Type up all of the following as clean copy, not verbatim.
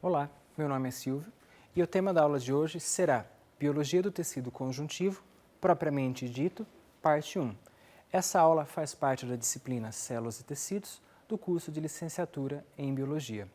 Olá, meu nome é Silvio e o tema da aula de hoje será Biologia do tecido conjuntivo, propriamente dito, parte 1. Essa aula faz parte da disciplina Células e Tecidos do curso de licenciatura em Biologia.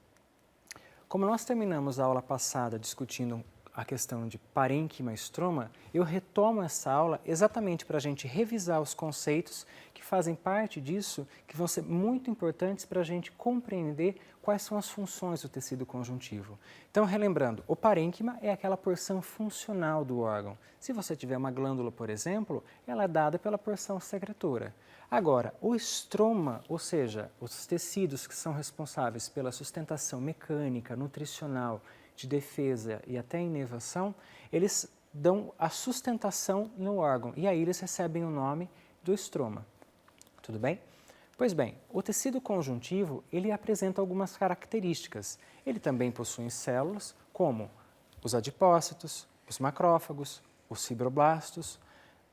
Como nós terminamos a aula passada discutindo a questão de parênquima e estroma, eu retomo essa aula exatamente para a gente revisar os conceitos que fazem parte disso, que vão ser muito importantes para a gente compreender quais são as funções do tecido conjuntivo. Então, relembrando, o parênquima é aquela porção funcional do órgão. Se você tiver uma glândula, por exemplo, ela é dada pela porção secretora. Agora, o estroma, ou seja, os tecidos que são responsáveis pela sustentação mecânica, nutricional, de defesa e até inervação, eles dão a sustentação no órgão e aí eles recebem o nome do estroma. Tudo bem? Pois bem, o tecido conjuntivo, ele apresenta algumas características. Ele também possui células como os adipócitos, os macrófagos, os fibroblastos,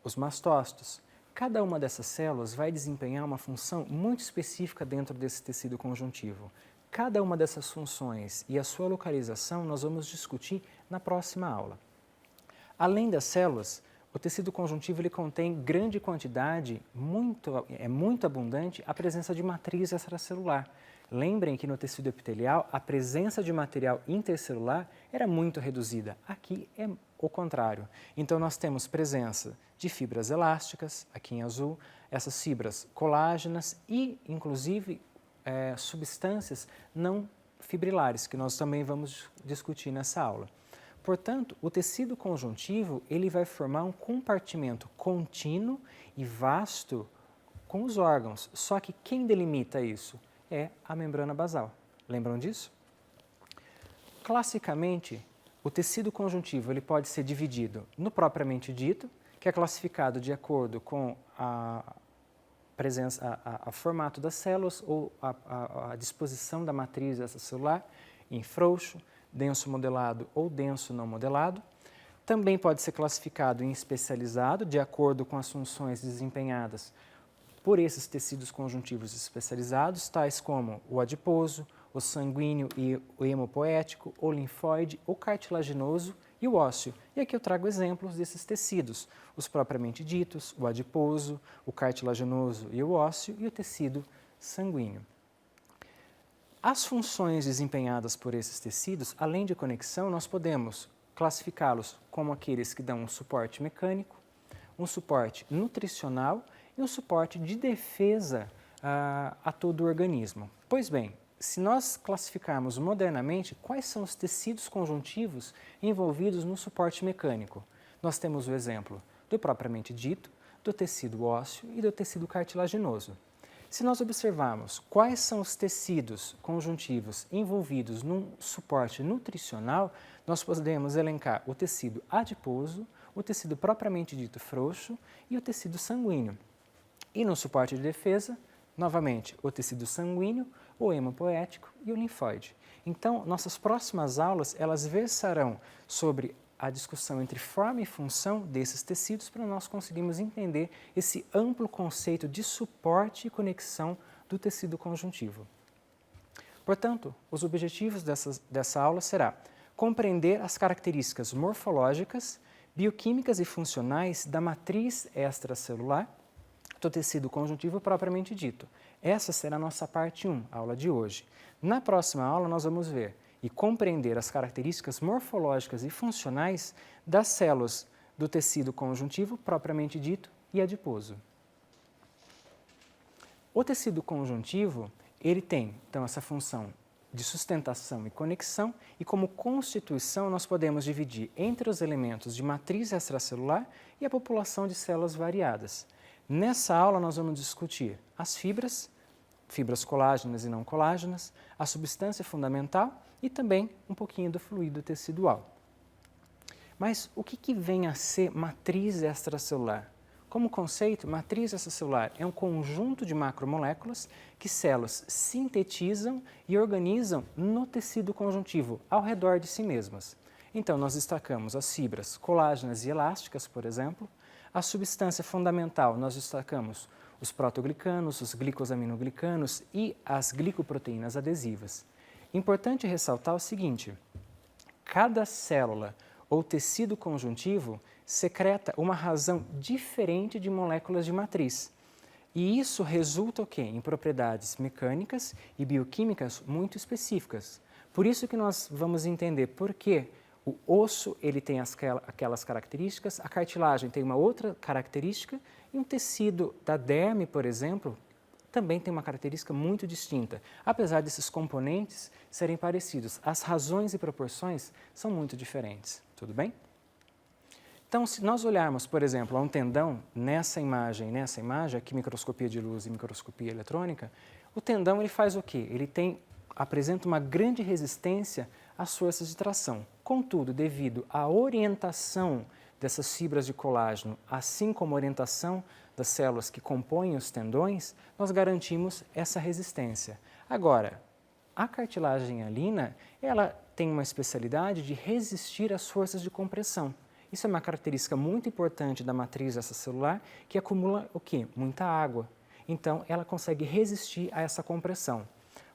os mastócitos. Cada uma dessas células vai desempenhar uma função muito específica dentro desse tecido conjuntivo. Cada uma dessas funções e a sua localização nós vamos discutir na próxima aula. Além das células, o tecido conjuntivo ele contém grande quantidade, muito abundante, a presença de matriz extracelular. Lembrem que no tecido epitelial a presença de material intercelular era muito reduzida. Aqui é o contrário. Então nós temos presença de fibras elásticas, aqui em azul, essas fibras colágenas e, inclusive, substâncias não fibrilares, que nós também vamos discutir nessa aula. Portanto, o tecido conjuntivo ele vai formar um compartimento contínuo e vasto com os órgãos, só que quem delimita isso é a membrana basal. Lembram disso? Classicamente, o tecido conjuntivo ele pode ser dividido no propriamente dito, que é classificado de acordo com a formato das células ou a disposição da matriz extracelular em frouxo, denso modelado ou denso não modelado. Também pode ser classificado em especializado, de acordo com as funções desempenhadas por esses tecidos conjuntivos especializados, tais como o adiposo, o sanguíneo e o hemopoético, o linfóide, o cartilaginoso e o ósseo. E aqui eu trago exemplos desses tecidos, os propriamente ditos, o adiposo, o cartilaginoso e o ósseo e o tecido sanguíneo. As funções desempenhadas por esses tecidos, além de conexão, nós podemos classificá-los como aqueles que dão um suporte mecânico, um suporte nutricional e um suporte de defesa a todo o organismo. Pois bem, se nós classificarmos modernamente, quais são os tecidos conjuntivos envolvidos no suporte mecânico? Nós temos o exemplo do propriamente dito, do tecido ósseo e do tecido cartilaginoso. Se nós observarmos quais são os tecidos conjuntivos envolvidos num suporte nutricional, nós podemos elencar o tecido adiposo, o tecido propriamente dito frouxo e o tecido sanguíneo. E no suporte de defesa, novamente, o tecido sanguíneo, o hemopoético e o linfóide. Então, nossas próximas aulas, elas versarão sobre a discussão entre forma e função desses tecidos para nós conseguirmos entender esse amplo conceito de suporte e conexão do tecido conjuntivo. Portanto, os objetivos dessa aula será compreender as características morfológicas, bioquímicas e funcionais da matriz extracelular do tecido conjuntivo propriamente dito. Essa será a nossa parte 1, a aula de hoje. Na próxima aula nós vamos ver e compreender as características morfológicas e funcionais das células do tecido conjuntivo propriamente dito e adiposo. O tecido conjuntivo, ele tem, então, essa função de sustentação e conexão e como constituição nós podemos dividir entre os elementos de matriz extracelular e a população de células variadas. Nessa aula nós vamos discutir as fibras colágenas e não colágenas, a substância fundamental e também um pouquinho do fluido tecidual. Mas o que vem a ser matriz extracelular? Como conceito, matriz extracelular é um conjunto de macromoléculas que células sintetizam e organizam no tecido conjuntivo, ao redor de si mesmas. Então, nós destacamos as fibras colágenas e elásticas, por exemplo. A substância fundamental, nós destacamos os protoglicanos, os glicosaminoglicanos e as glicoproteínas adesivas. Importante ressaltar o seguinte: cada célula ou tecido conjuntivo secreta uma razão diferente de moléculas de matriz. E isso resulta o quê? Em propriedades mecânicas e bioquímicas muito específicas. Por isso que nós vamos entender por que o osso ele tem aquelas características, a cartilagem tem uma outra característica e um tecido da derme, por exemplo, também tem uma característica muito distinta. Apesar desses componentes serem parecidos, as razões e proporções são muito diferentes. Tudo bem? Então, se nós olharmos, por exemplo, a um tendão nessa imagem, aqui microscopia de luz e microscopia eletrônica, o tendão ele faz o quê? Apresenta uma grande resistência às forças de tração. Contudo, devido à orientação dessas fibras de colágeno, assim como a orientação das células que compõem os tendões, nós garantimos essa resistência. Agora, a cartilagem hialina, ela tem uma especialidade de resistir às forças de compressão. Isso é uma característica muito importante da matriz extracelular, que acumula o quê? Muita água. Então, ela consegue resistir a essa compressão.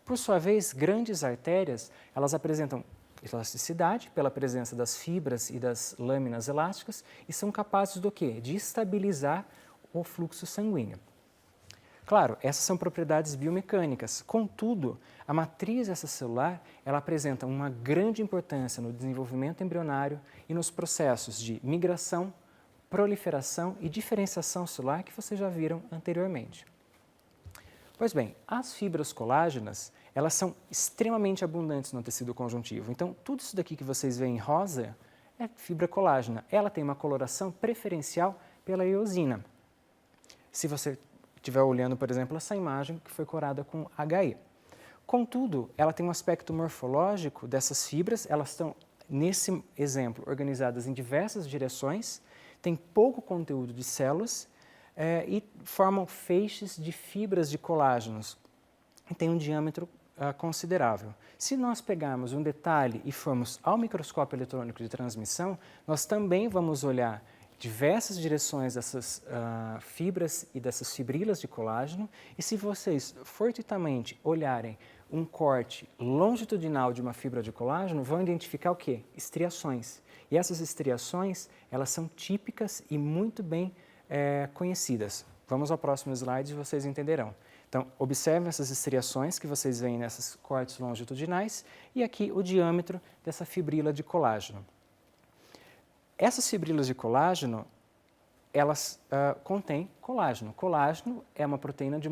Por sua vez, grandes artérias, elas apresentam elasticidade pela presença das fibras e das lâminas elásticas e são capazes do quê? De estabilizar o fluxo sanguíneo. Claro, essas são propriedades biomecânicas, contudo, a matriz extracelular ela apresenta uma grande importância no desenvolvimento embrionário e nos processos de migração, proliferação e diferenciação celular que vocês já viram anteriormente. Pois bem, as fibras colágenas, elas são extremamente abundantes no tecido conjuntivo. Então, tudo isso daqui que vocês veem em rosa é fibra colágena. Ela tem uma coloração preferencial pela eosina. Se você estiver olhando, por exemplo, essa imagem que foi corada com HE. Contudo, ela tem um aspecto morfológico dessas fibras, elas estão, nesse exemplo, organizadas em diversas direções, tem pouco conteúdo de células e formam feixes de fibras de colágenos e tem um diâmetro considerável. Se nós pegarmos um detalhe e formos ao microscópio eletrônico de transmissão, nós também vamos olhar diversas direções dessas fibras e dessas fibrilas de colágeno e se vocês fortuitamente olharem um corte longitudinal de uma fibra de colágeno, vão identificar o quê? Estriações. E essas estriações, elas são típicas e muito bem conhecidas. Vamos ao próximo slide e vocês entenderão. Então, observem essas estriações que vocês veem nessas cortes longitudinais e aqui o diâmetro dessa fibrila de colágeno. Essas fibrilas de colágeno, elas contêm colágeno. Colágeno é uma proteína de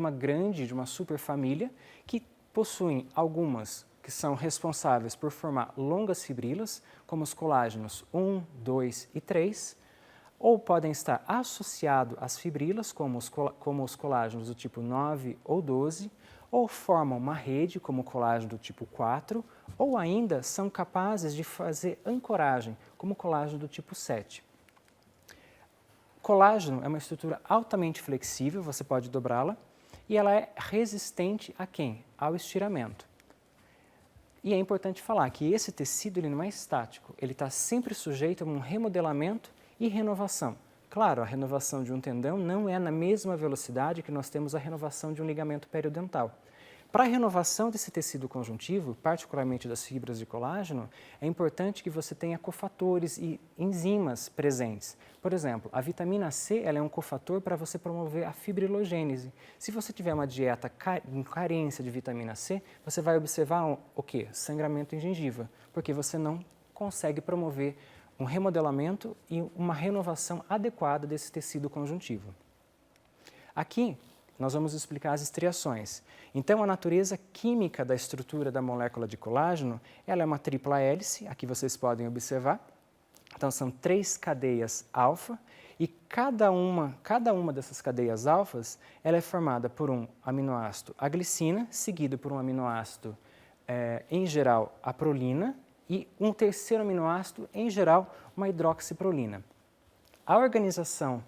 uma superfamília que possuem algumas que são responsáveis por formar longas fibrilas, como os colágenos 1, 2 e 3, ou podem estar associados às fibrilas, como os colágenos do tipo 9 ou 12, ou formam uma rede, como o colágeno do tipo 4, ou ainda são capazes de fazer ancoragem, como o colágeno do tipo 7. Colágeno é uma estrutura altamente flexível, você pode dobrá-la, e ela é resistente a quem? Ao estiramento. E é importante falar que esse tecido ele não é estático, ele está sempre sujeito a um remodelamento e renovação. Claro, a renovação de um tendão não é na mesma velocidade que nós temos a renovação de um ligamento periodental. Para a renovação desse tecido conjuntivo, particularmente das fibras de colágeno, é importante que você tenha cofatores e enzimas presentes. Por exemplo, a vitamina C ela é um cofator para você promover a fibrilogênese. Se você tiver uma dieta em carência de vitamina C, você vai observar o quê? Sangramento em gengiva, porque você não consegue promover um remodelamento e uma renovação adequada desse tecido conjuntivo. Aqui, nós vamos explicar as estriações. Então, a natureza química da estrutura da molécula de colágeno, ela é uma tripla hélice, aqui vocês podem observar. Então, são 3 cadeias alfa e cada uma dessas cadeias alfas, ela é formada por um aminoácido, a glicina, seguido por um aminoácido, em geral, a prolina, e um terceiro aminoácido, em geral, uma hidroxiprolina. A organização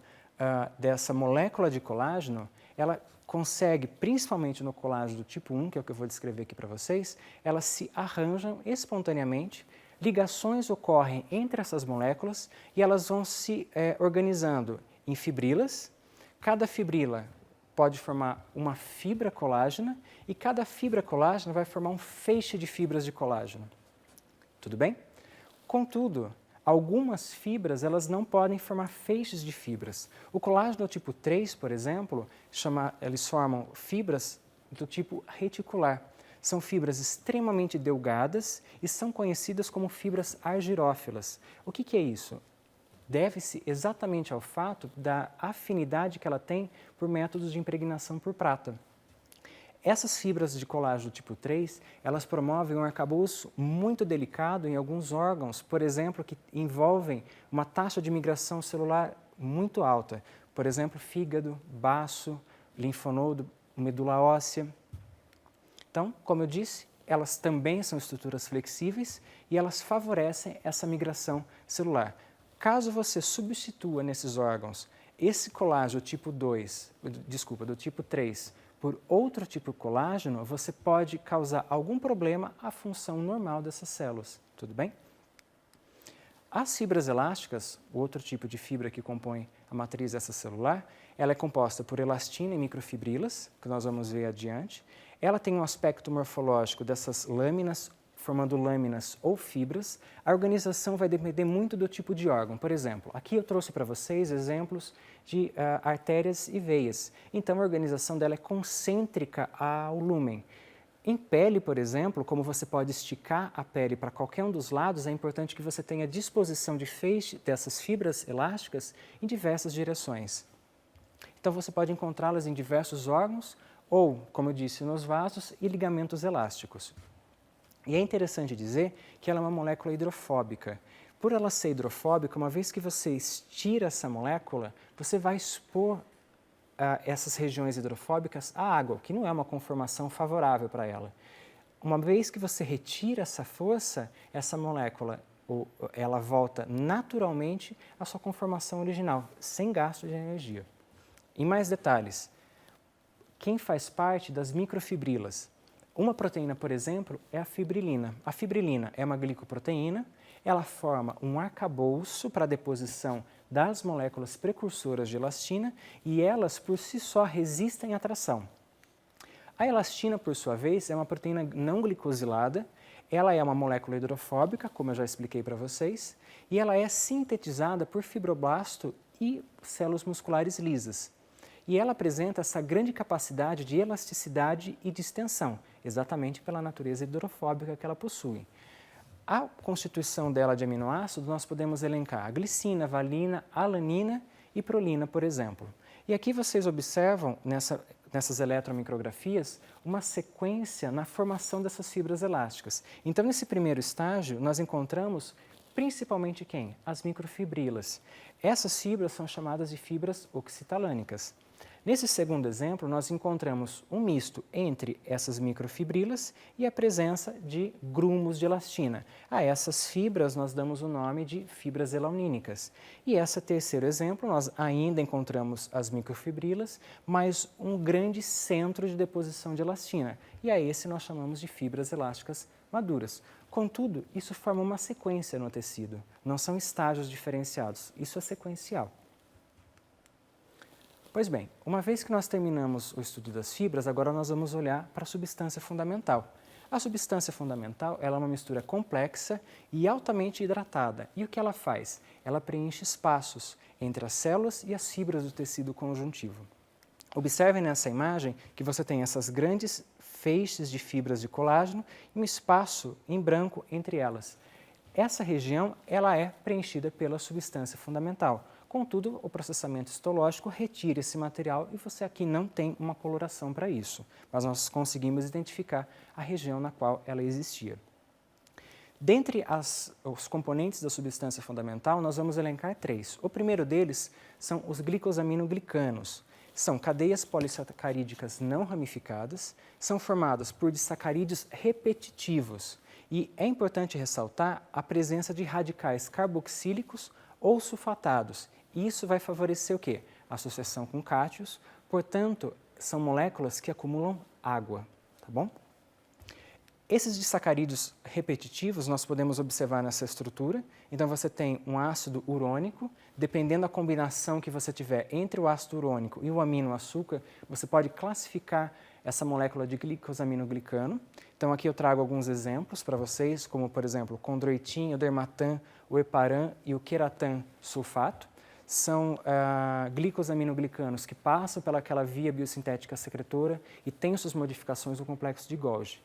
dessa molécula de colágeno, ela consegue, principalmente no colágeno do tipo 1, que é o que eu vou descrever aqui para vocês, elas se arranjam espontaneamente, ligações ocorrem entre essas moléculas e elas vão se organizando em fibrilas. Cada fibrila pode formar uma fibra colágena e cada fibra colágena vai formar um feixe de fibras de colágeno. Tudo bem? Contudo, algumas fibras elas não podem formar feixes de fibras. O colágeno tipo 3, por exemplo, eles formam fibras do tipo reticular. São fibras extremamente delgadas e são conhecidas como fibras argirófilas. O que é isso? Deve-se exatamente ao fato da afinidade que ela tem por métodos de impregnação por prata. Essas fibras de colágeno tipo 3, elas promovem um arcabouço muito delicado em alguns órgãos, por exemplo, que envolvem uma taxa de migração celular muito alta. Por exemplo, fígado, baço, linfonodo, medula óssea. Então, como eu disse, elas também são estruturas flexíveis e elas favorecem essa migração celular. Caso você substitua nesses órgãos esse colágeno do tipo 3, por outro tipo de colágeno, você pode causar algum problema à função normal dessas células. Tudo bem? As fibras elásticas, outro tipo de fibra que compõe a matriz extracelular, ela é composta por elastina e microfibrilas, que nós vamos ver adiante. Ela tem um aspecto morfológico dessas lâminas, formando lâminas ou fibras. A organização vai depender muito do tipo de órgão. Por exemplo, aqui eu trouxe para vocês exemplos de artérias e veias. Então, a organização dela é concêntrica ao lúmen. Em pele, por exemplo, como você pode esticar a pele para qualquer um dos lados, é importante que você tenha disposição de feixe dessas fibras elásticas em diversas direções. Então, você pode encontrá-las em diversos órgãos ou, como eu disse, nos vasos e ligamentos elásticos. E é interessante dizer que ela é uma molécula hidrofóbica. Por ela ser hidrofóbica, uma vez que você estira essa molécula, você vai expor essas regiões hidrofóbicas à água, que não é uma conformação favorável para ela. Uma vez que você retira essa força, essa molécula ela volta naturalmente à sua conformação original, sem gasto de energia. Em mais detalhes, quem faz parte das microfibrilas? Uma proteína, por exemplo, é a fibrilina. A fibrilina é uma glicoproteína, ela forma um arcabouço para a deposição das moléculas precursoras de elastina e elas, por si só, resistem à tração. A elastina, por sua vez, é uma proteína não glicosilada, ela é uma molécula hidrofóbica, como eu já expliquei para vocês, e ela é sintetizada por fibroblasto e células musculares lisas. E ela apresenta essa grande capacidade de elasticidade e distensão, exatamente pela natureza hidrofóbica que ela possui. A constituição dela de aminoácidos, nós podemos elencar a glicina, valina, alanina e prolina, por exemplo. E aqui vocês observam, nessas eletromicrografias, uma sequência na formação dessas fibras elásticas. Então, nesse primeiro estágio, nós encontramos principalmente quem? As microfibrilas. Essas fibras são chamadas de fibras oxitalânicas. Nesse segundo exemplo, nós encontramos um misto entre essas microfibrilas e a presença de grumos de elastina. A essas fibras nós damos o nome de fibras elanínicas. E esse terceiro exemplo, nós ainda encontramos as microfibrilas, mas um grande centro de deposição de elastina. E a esse nós chamamos de fibras elásticas maduras. Contudo, isso forma uma sequência no tecido, não são estágios diferenciados, isso é sequencial. Pois bem, uma vez que nós terminamos o estudo das fibras, agora nós vamos olhar para a substância fundamental. A substância fundamental ela é uma mistura complexa e altamente hidratada. E o que ela faz? Ela preenche espaços entre as células e as fibras do tecido conjuntivo. Observem nessa imagem que você tem essas grandes feixes de fibras de colágeno e um espaço em branco entre elas. Essa região ela é preenchida pela substância fundamental. Contudo, o processamento histológico retira esse material e você aqui não tem uma coloração para isso, mas nós conseguimos identificar a região na qual ela existia. Dentre os componentes da substância fundamental, nós vamos elencar três. O primeiro deles são os glicosaminoglicanos. São cadeias polissacarídicas não ramificadas, são formadas por disacarídeos repetitivos e é importante ressaltar a presença de radicais carboxílicos ou sulfatados. Isso vai favorecer o quê? A associação com cátions, portanto, são moléculas que acumulam água, tá bom? Esses disacarídeos repetitivos nós podemos observar nessa estrutura. Então, você tem um ácido urônico, dependendo da combinação que você tiver entre o ácido urônico e o aminoácido, você pode classificar essa molécula de glicosaminoglicano. Então, aqui eu trago alguns exemplos para vocês, como, por exemplo, o condroitin, o dermatan, o heparan e o queratan sulfato. São glicosaminoglicanos que passam pelaquela via biosintética secretora e têm suas modificações no complexo de Golgi.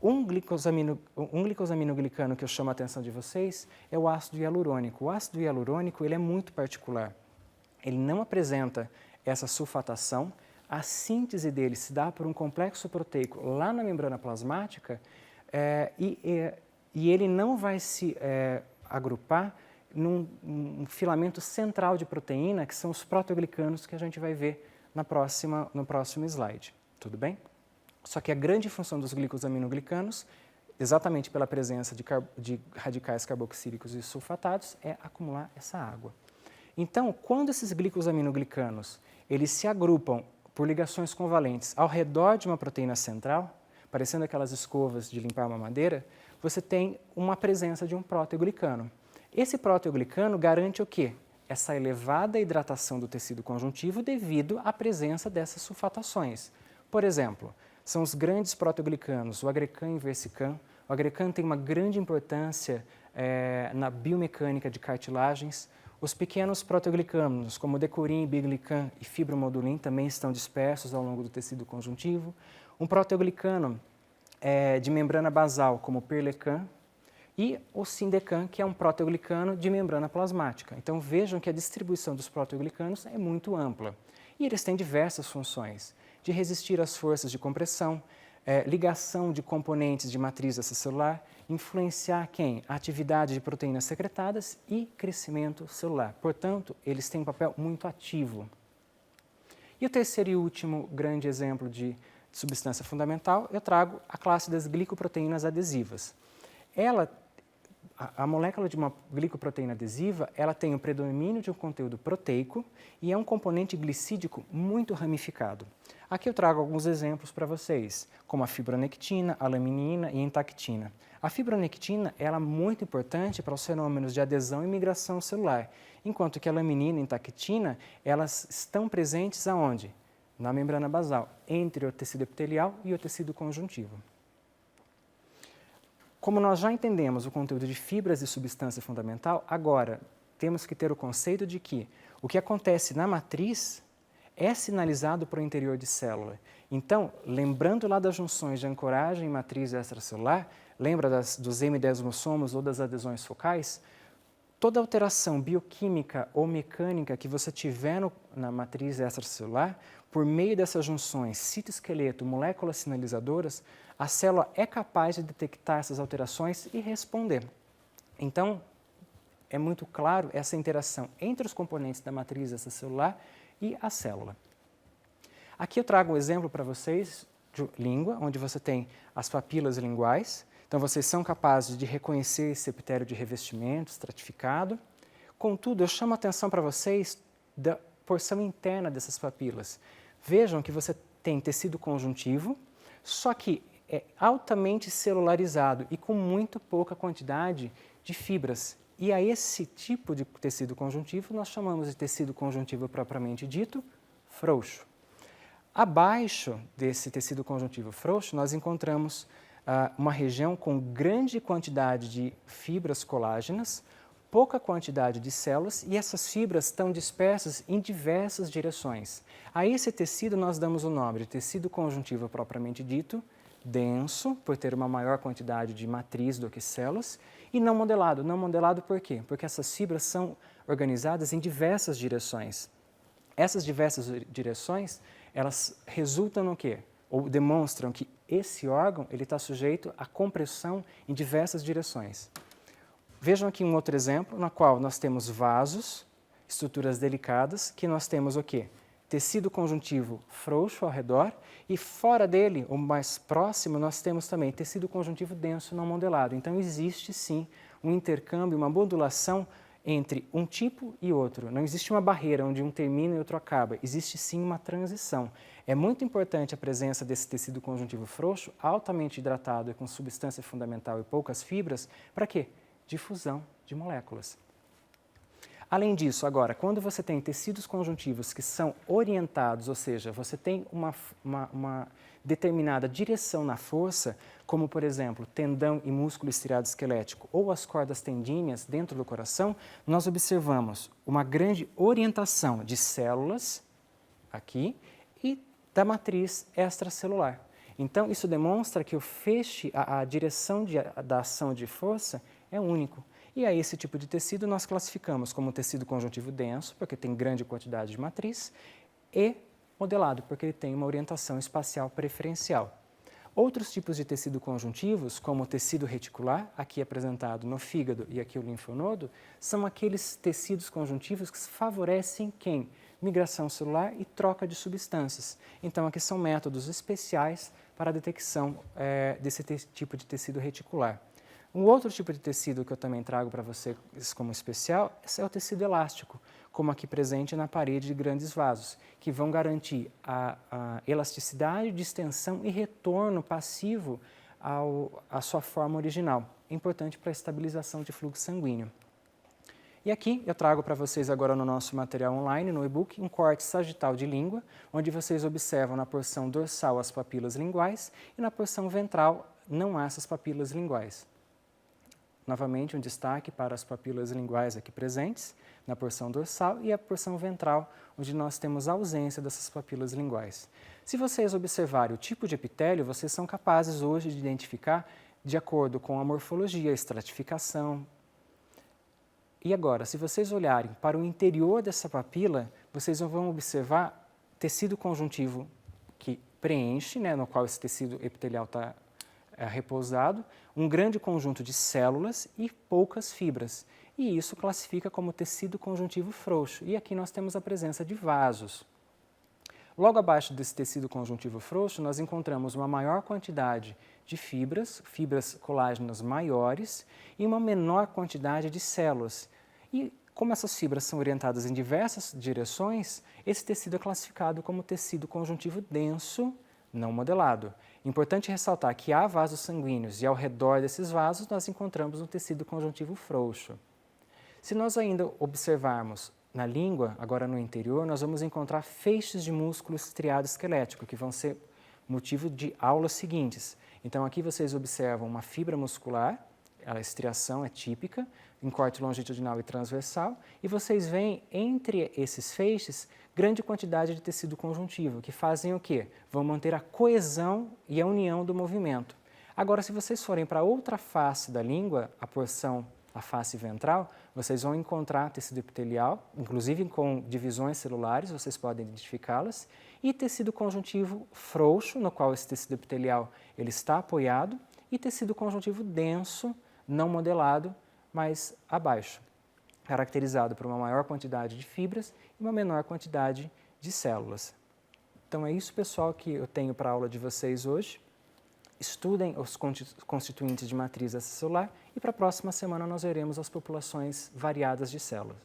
Um glicosaminoglicano que eu chamo a atenção de vocês é o ácido hialurônico. O ácido hialurônico ele é muito particular. Ele não apresenta essa sulfatação. A síntese dele se dá por um complexo proteico lá na membrana plasmática e ele não vai se agrupar num filamento central de proteína, que são os proteoglicanos que a gente vai ver no próximo slide. Tudo bem? Só que a grande função dos glicosaminoglicanos, exatamente pela presença de radicais carboxílicos e sulfatados, é acumular essa água. Então, quando esses glicosaminoglicanos eles se agrupam por ligações covalentes ao redor de uma proteína central, parecendo aquelas escovas de limpar uma madeira, você tem uma presença de um proteoglicano. Esse proteoglicano garante o quê? Essa elevada hidratação do tecido conjuntivo devido à presença dessas sulfatações. Por exemplo, são os grandes proteoglicanos, o agrecan e o versican. O agrecan tem uma grande importância na biomecânica de cartilagens. Os pequenos proteoglicanos, como o decurin, biglican e fibromodulin, também estão dispersos ao longo do tecido conjuntivo. Um proteoglicano de membrana basal, como o perlecan, e o sindecan, que é um proteoglicano de membrana plasmática. Então, vejam que a distribuição dos proteoglicanos é muito ampla. E eles têm diversas funções, de resistir às forças de compressão, ligação de componentes de matriz extracelular, influenciar quem? A atividade de proteínas secretadas e crescimento celular. Portanto, eles têm um papel muito ativo. E o terceiro e último grande exemplo de substância fundamental, eu trago a classe das glicoproteínas adesivas. A molécula de uma glicoproteína adesiva, ela tem o predomínio de um conteúdo proteico e é um componente glicídico muito ramificado. Aqui eu trago alguns exemplos para vocês, como a fibronectina, a laminina e a entactina. A fibronectina ela é muito importante para os fenômenos de adesão e migração celular, enquanto que a laminina e a entactina, elas estão presentes aonde? Na membrana basal, entre o tecido epitelial e o tecido conjuntivo. Como nós já entendemos o conteúdo de fibras e substância fundamental, agora temos que ter o conceito de que o que acontece na matriz é sinalizado para o interior de célula. Então, lembrando lá das junções de ancoragem, matriz extracelular, lembra dos M-desmossomos ou das adesões focais? Toda alteração bioquímica ou mecânica que você tiver na matriz extracelular, por meio dessas junções citoesqueleto, moléculas sinalizadoras, a célula é capaz de detectar essas alterações e responder. Então, é muito claro essa interação entre os componentes da matriz extracelular e a célula. Aqui eu trago um exemplo para vocês de língua, onde você tem as papilas linguais. Então, vocês são capazes de reconhecer esse epitélio de revestimento estratificado. Contudo, eu chamo a atenção para vocês da porção interna dessas papilas. Vejam que você tem tecido conjuntivo, só que é altamente celularizado e com muito pouca quantidade de fibras. E a esse tipo de tecido conjuntivo nós chamamos de tecido conjuntivo propriamente dito, frouxo. Abaixo desse tecido conjuntivo frouxo, nós encontramos uma região com grande quantidade de fibras colágenas, pouca quantidade de células e essas fibras estão dispersas em diversas direções. A esse tecido nós damos o nome de tecido conjuntivo propriamente dito, denso, por ter uma maior quantidade de matriz do que células, e não modelado. Não modelado por quê? Porque essas fibras são organizadas em diversas direções. Essas diversas direções, elas resultam no quê? Ou demonstram que esse órgão ele está sujeito à compressão em diversas direções. Vejam aqui um outro exemplo, na qual nós temos vasos, estruturas delicadas, que nós temos o quê? Tecido conjuntivo frouxo ao redor e fora dele, ou mais próximo, nós temos também tecido conjuntivo denso não modelado. Então, existe sim um intercâmbio, uma modulação entre um tipo e outro. Não existe uma barreira onde um termina e outro acaba. Existe sim uma transição. É muito importante a presença desse tecido conjuntivo frouxo, altamente hidratado e com substância fundamental e poucas fibras. Para quê? Difusão de moléculas. Além disso, agora, quando você tem tecidos conjuntivos que são orientados, ou seja, você tem uma determinada direção na força, como, por exemplo, tendão e músculo estriado esquelético ou as cordas tendíneas dentro do coração, nós observamos uma grande orientação de células aqui e da matriz extracelular. Então, isso demonstra que o feixe, a direção da ação de força é único. E aí, esse tipo de tecido nós classificamos como tecido conjuntivo denso, porque tem grande quantidade de matriz, e modelado, porque ele tem uma orientação espacial preferencial. Outros tipos de tecido conjuntivos, como o tecido reticular, aqui apresentado no fígado e aqui o linfonodo, são aqueles tecidos conjuntivos que favorecem quem? Migração celular e troca de substâncias. Então, aqui são métodos especiais para a detecção desse tipo de tecido reticular. Um outro tipo de tecido que eu também trago para vocês como especial é o tecido elástico, como aqui presente na parede de grandes vasos, que vão garantir a elasticidade, distensão e retorno passivo à sua forma original. É importante para a estabilização de fluxo sanguíneo. E aqui eu trago para vocês agora no nosso material online, no e-book, um corte sagital de língua, onde vocês observam na porção dorsal as papilas linguais e na porção ventral não há essas papilas linguais. Novamente, um destaque para as papilas linguais aqui presentes, na porção dorsal, e a porção ventral, onde nós temos a ausência dessas papilas linguais. Se vocês observarem o tipo de epitélio, vocês são capazes hoje de identificar de acordo com a morfologia, a estratificação. E agora, se vocês olharem para o interior dessa papila, vocês vão observar tecido conjuntivo que preenche, no qual esse tecido epitelial está repousado, um grande conjunto de células e poucas fibras. E isso classifica como tecido conjuntivo frouxo. E aqui nós temos a presença de vasos. Logo abaixo desse tecido conjuntivo frouxo, nós encontramos uma maior quantidade de fibras colágenas maiores e uma menor quantidade de células. E como essas fibras são orientadas em diversas direções, esse tecido é classificado como tecido conjuntivo denso, não modelado. Importante ressaltar que há vasos sanguíneos e ao redor desses vasos nós encontramos um tecido conjuntivo frouxo. Se nós ainda observarmos na língua, agora no interior, nós vamos encontrar feixes de músculo estriado esquelético, que vão ser motivo de aulas seguintes. Então aqui vocês observam uma fibra muscular, a estriação é típica, em corte longitudinal e transversal, e vocês veem entre esses feixes grande quantidade de tecido conjuntivo, que fazem o quê? Vão manter a coesão e a união do movimento. Agora, se vocês forem para outra face da língua, a face ventral, vocês vão encontrar tecido epitelial, inclusive com divisões celulares, vocês podem identificá-las, e tecido conjuntivo frouxo, no qual esse tecido epitelial ele está apoiado, e tecido conjuntivo denso, não modelado, mas abaixo, caracterizado por uma maior quantidade de fibras e uma menor quantidade de células. Então é isso, pessoal, que eu tenho para a aula de vocês hoje. Estudem os constituintes de matriz extracelular e para a próxima semana nós veremos as populações variadas de células.